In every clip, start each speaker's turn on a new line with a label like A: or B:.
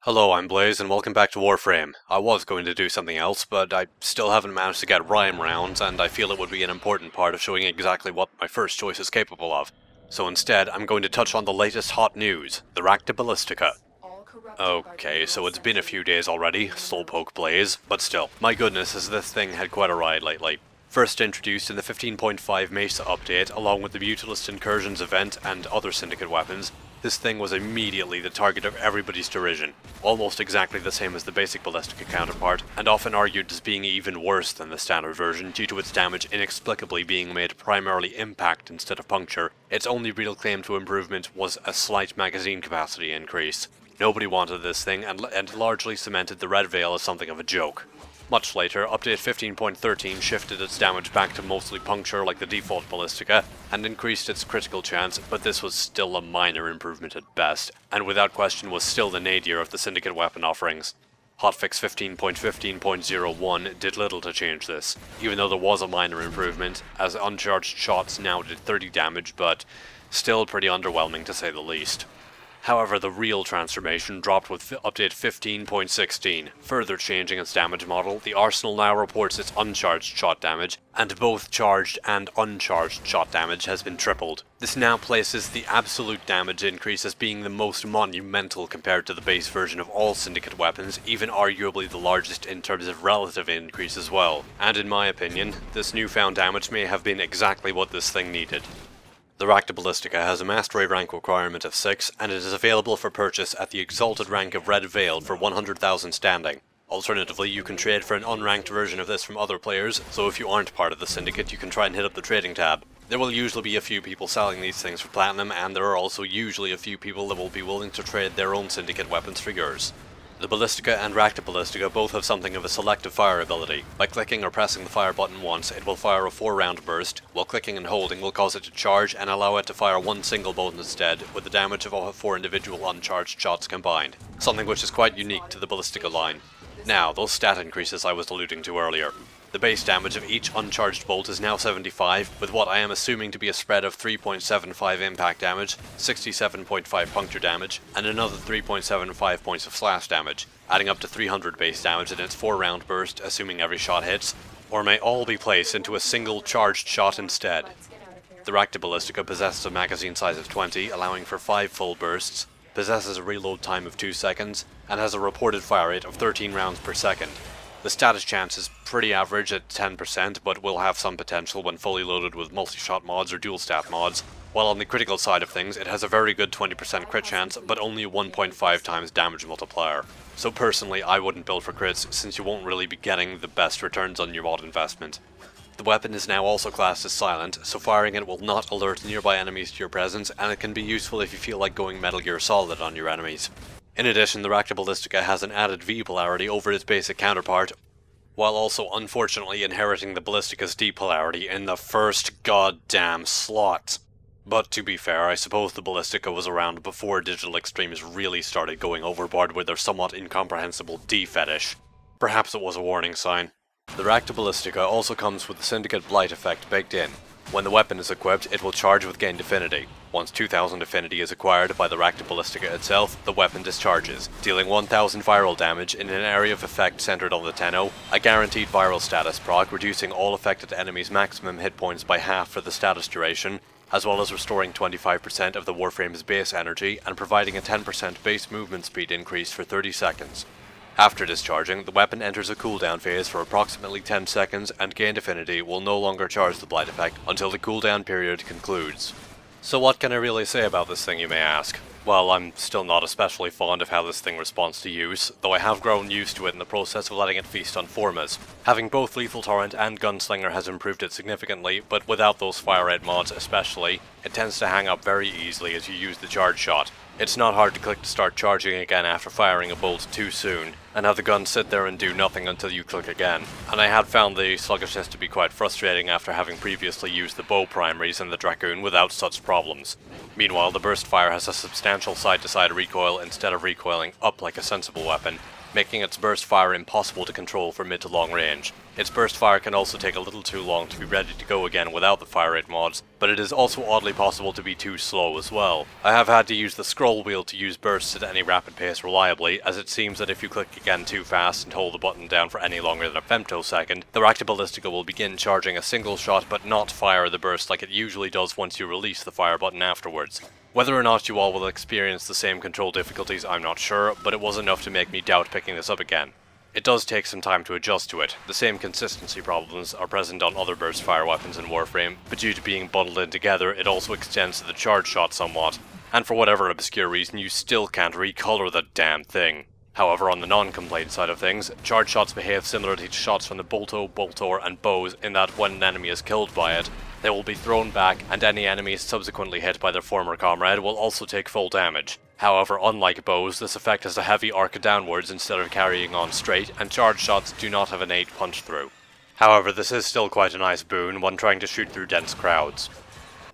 A: Hello, I'm Blaze, and welcome back to Warframe. I was going to do something else, but I still haven't managed to get rhyme rounds, and I feel it would be an important part of showing exactly what my first choice is capable of. So instead, I'm going to touch on the latest hot news, the Rakta Ballistica. Okay, so it's been a few days already, slowpoke Blaze, but still, my goodness has this thing had quite a ride lately. First introduced in the 15.5 Mesa update, along with the Mutualist Incursions event and other Syndicate weapons, this thing was immediately the target of everybody's derision, almost exactly the same as the basic Ballistica counterpart, and often argued as being even worse than the standard version due to its damage inexplicably being made primarily impact instead of puncture. Its only real claim to improvement was a slight magazine capacity increase. Nobody wanted this thing and largely cemented the Red Veil as something of a joke. Much later, update 15.13 shifted its damage back to mostly puncture like the default Ballistica, and increased its critical chance, but this was still a minor improvement at best, and without question was still the nadir of the Syndicate weapon offerings. Hotfix 15.15.01 did little to change this, even though there was a minor improvement, as uncharged shots now did 30 damage, but still pretty underwhelming to say the least. However, the real transformation dropped with update 15.16, further changing its damage model. The arsenal now reports its uncharged shot damage, and both charged and uncharged shot damage has been tripled. This now places the absolute damage increase as being the most monumental compared to the base version of all Syndicate weapons, even arguably the largest in terms of relative increase as well. And in my opinion, this newfound damage may have been exactly what this thing needed. The Rakta Ballistica has a Mastery rank requirement of 6, and it is available for purchase at the exalted rank of Red Veil for 100,000 standing. Alternatively, you can trade for an unranked version of this from other players, so if you aren't part of the Syndicate, you can try and hit up the trading tab. There will usually be a few people selling these things for platinum, and there are also usually a few people that will be willing to trade their own Syndicate weapons for yours. The Ballistica and Rakta Ballistica both have something of a selective fire ability. By clicking or pressing the fire button once, it will fire a 4-round burst, while clicking and holding will cause it to charge and allow it to fire one single bolt instead, with the damage of 4 individual uncharged shots combined. Something which is quite unique to the Ballistica line. Now, those stat increases I was alluding to earlier. The base damage of each uncharged bolt is now 75, with what I am assuming to be a spread of 3.75 impact damage, 67.5 puncture damage, and another 3.75 points of slash damage, adding up to 300 base damage in its 4-round burst, assuming every shot hits, or may all be placed into a single charged shot instead. The Rakta Ballistica possesses a magazine size of 20, allowing for 5 full bursts, possesses a reload time of 2 seconds, and has a reported fire rate of 13 rounds per second. The status chance is pretty average at 10%, but will have some potential when fully loaded with multi-shot mods or dual stat mods, while on the critical side of things it has a very good 20% crit chance, but only a 1.5 times damage multiplier. So personally I wouldn't build for crits, since you won't really be getting the best returns on your mod investment. The weapon is now also classed as silent, so firing it will not alert nearby enemies to your presence, and it can be useful if you feel like going Metal Gear Solid on your enemies. In addition, the Rakta Ballistica has an added V polarity over its basic counterpart, while also unfortunately inheriting the Ballistica's D polarity in the first goddamn slot. But to be fair, I suppose the Ballistica was around before Digital Extremes really started going overboard with their somewhat incomprehensible D fetish. Perhaps it was a warning sign. The Rakta Ballistica also comes with the Syndicate Blight effect baked in. When the weapon is equipped, it will charge with gained affinity. Once 2000 affinity is acquired by the Rakta Ballistica itself, the weapon discharges, dealing 1000 viral damage in an area of effect centered on the Tenno, a guaranteed viral status proc, reducing all affected enemies' maximum hit points by half for the status duration, as well as restoring 25% of the Warframe's base energy and providing a 10% base movement speed increase for 30 seconds. After discharging, the weapon enters a cooldown phase for approximately 10 seconds, and gained affinity will no longer charge the blight effect until the cooldown period concludes. So what can I really say about this thing, you may ask? Well, I'm still not especially fond of how this thing responds to use, though I have grown used to it in the process of letting it feast on formas. Having both Lethal Torrent and Gunslinger has improved it significantly, but without those fire rate mods especially, it tends to hang up very easily as you use the charge shot. It's not hard to click to start charging again after firing a bolt too soon, and have the gun sit there and do nothing until you click again. And I had found the sluggishness to be quite frustrating after having previously used the bow primaries and the Dragoon without such problems. Meanwhile, the burst fire has a substantial side-to-side recoil instead of recoiling up like a sensible weapon, making its burst fire impossible to control for mid to long range. Its burst fire can also take a little too long to be ready to go again without the fire rate mods, but it is also oddly possible to be too slow as well. I have had to use the scroll wheel to use bursts at any rapid pace reliably, as it seems that if you click again too fast and hold the button down for any longer than a femtosecond, the Rakta Ballistica will begin charging a single shot but not fire the burst like it usually does once you release the fire button afterwards. Whether or not you all will experience the same control difficulties I'm not sure, but it was enough to make me doubt picking this up again. It does take some time to adjust to it. The same consistency problems are present on other burst fire weapons in Warframe, but due to being bundled in together, it also extends to the charge shot somewhat, and for whatever obscure reason you still can't recolor the damn thing. However, on the non-complaint side of things, charge shots behave similarly to shots from the bolto, boltor, and bows in that when an enemy is killed by it, they will be thrown back, and any enemies subsequently hit by their former comrade will also take full damage. However, unlike bows, this effect has a heavy arc downwards instead of carrying on straight, and charge shots do not have an 8 punch through. However, this is still quite a nice boon when trying to shoot through dense crowds.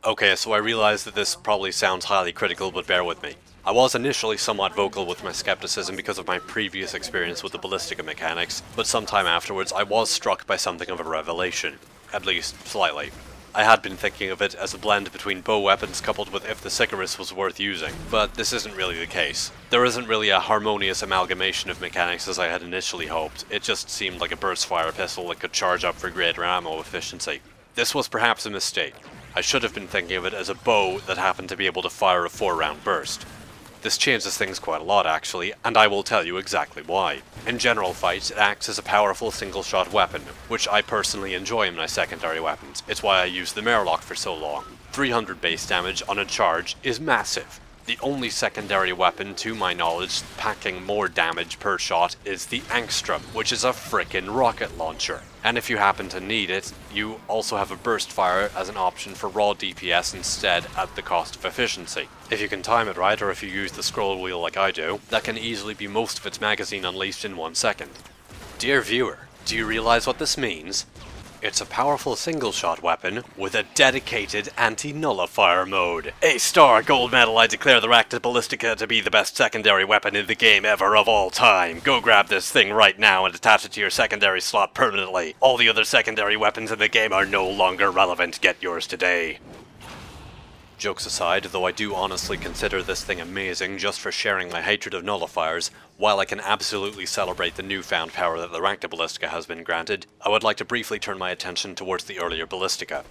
A: Okay, so I realize that this probably sounds highly critical, but bear with me. I was initially somewhat vocal with my skepticism because of my previous experience with the Ballistica mechanics, but sometime afterwards I was struck by something of a revelation. At least, slightly. I had been thinking of it as a blend between bow weapons coupled with if the Sicarus was worth using, but this isn't really the case. There isn't really a harmonious amalgamation of mechanics as I had initially hoped, it just seemed like a burst fire pistol that could charge up for greater ammo efficiency. This was perhaps a mistake. I should have been thinking of it as a bow that happened to be able to fire a 4-round burst. This changes things quite a lot actually, and I will tell you exactly why. In general fights, it acts as a powerful single-shot weapon, which I personally enjoy in my secondary weapons. It's why I used the Murloc for so long. 300 base damage on a charge is massive. The only secondary weapon, to my knowledge, packing more damage per shot is the Angstrom, which is a frickin' rocket launcher. And if you happen to need it, you also have a burst fire as an option for raw DPS instead at the cost of efficiency. If you can time it right, or if you use the scroll wheel like I do, that can easily be most of its magazine unleashed in 1 second. Dear viewer, do you realize what this means? It's a powerful single-shot weapon with a dedicated anti-nullifier mode. A-star gold medal, I declare the Rakta Ballistica to be the best secondary weapon in the game ever of all time. Go grab this thing right now and attach it to your secondary slot permanently. All the other secondary weapons in the game are no longer relevant. Get yours today. Jokes aside, though I do honestly consider this thing amazing just for sharing my hatred of nullifiers, while I can absolutely celebrate the newfound power that the Rakta Ballistica has been granted, I would like to briefly turn my attention towards the earlier Ballistica.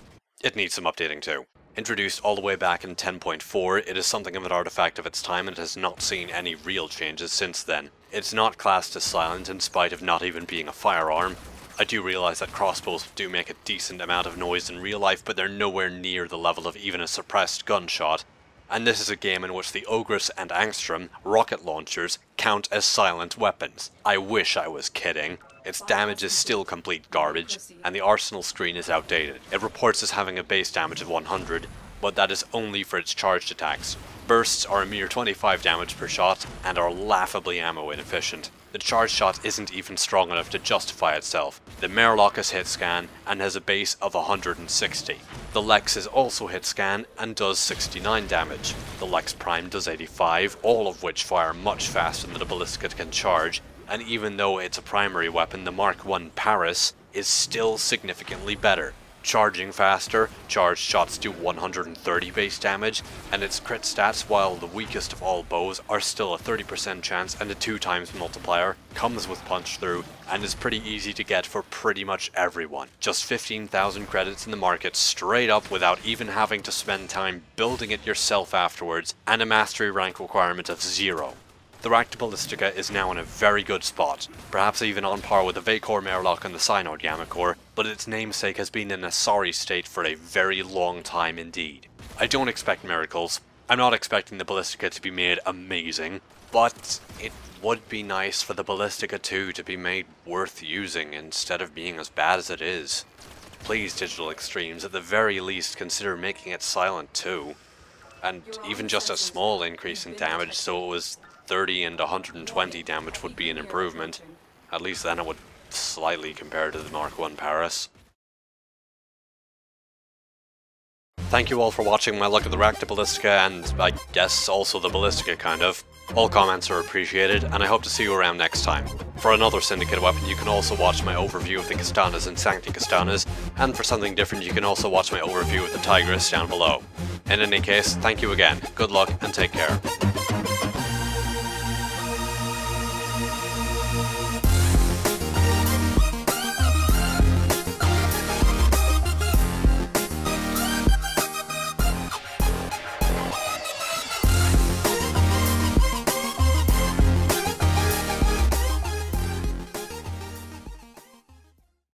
A: It needs some updating too. Introduced all the way back in 10.4, it is something of an artifact of its time and has not seen any real changes since then. It's not classed as silent in spite of not even being a firearm. I do realize that crossbows do make a decent amount of noise in real life, but they're nowhere near the level of even a suppressed gunshot. And this is a game in which the Ogress and Angstrom, rocket launchers, count as silent weapons. I wish I was kidding. Its damage is still complete garbage, and the arsenal screen is outdated. It reports as having a base damage of 100, but that is only for its charged attacks. Bursts are a mere 25 damage per shot, and are laughably ammo inefficient. The charge shot isn't even strong enough to justify itself. The Murloc is hit scan and has a base of 160. The Lex is also hit scan and does 69 damage. The Lex Prime does 85, all of which fire much faster than the Ballistica can charge, and even though it's a primary weapon, the Mark I Paris is still significantly better. Charging faster, charged shots do 130 base damage, and its crit stats, while the weakest of all bows, are still a 30% chance and a 2x multiplier, comes with punch through, and is pretty easy to get for pretty much everyone. Just 15,000 credits in the market straight up without even having to spend time building it yourself afterwards, and a mastery rank requirement of 0. The Rakta Ballistica is now in a very good spot, perhaps even on par with the Vacor Murloc and the Synod Yamacore, but its namesake has been in a sorry state for a very long time indeed. I don't expect miracles. I'm not expecting the Ballistica to be made amazing, but it would be nice for the Ballistica 2 to be made worth using instead of being as bad as it is. Please, Digital Extremes, at the very least consider making it silent too. And even just a small increase in damage so it was 30 and 120 damage would be an improvement. At least then it would slightly compare to the Mark I Paris. Thank you all for watching my look at the Rakta Ballistica, and I guess also the Ballistica kind of. All comments are appreciated, and I hope to see you around next time. For another Syndicate weapon, you can also watch my overview of the Kastanas and Sancti Kastanas, and for something different you can also watch my overview of the Tigress down below. In any case, thank you again, good luck, and take care.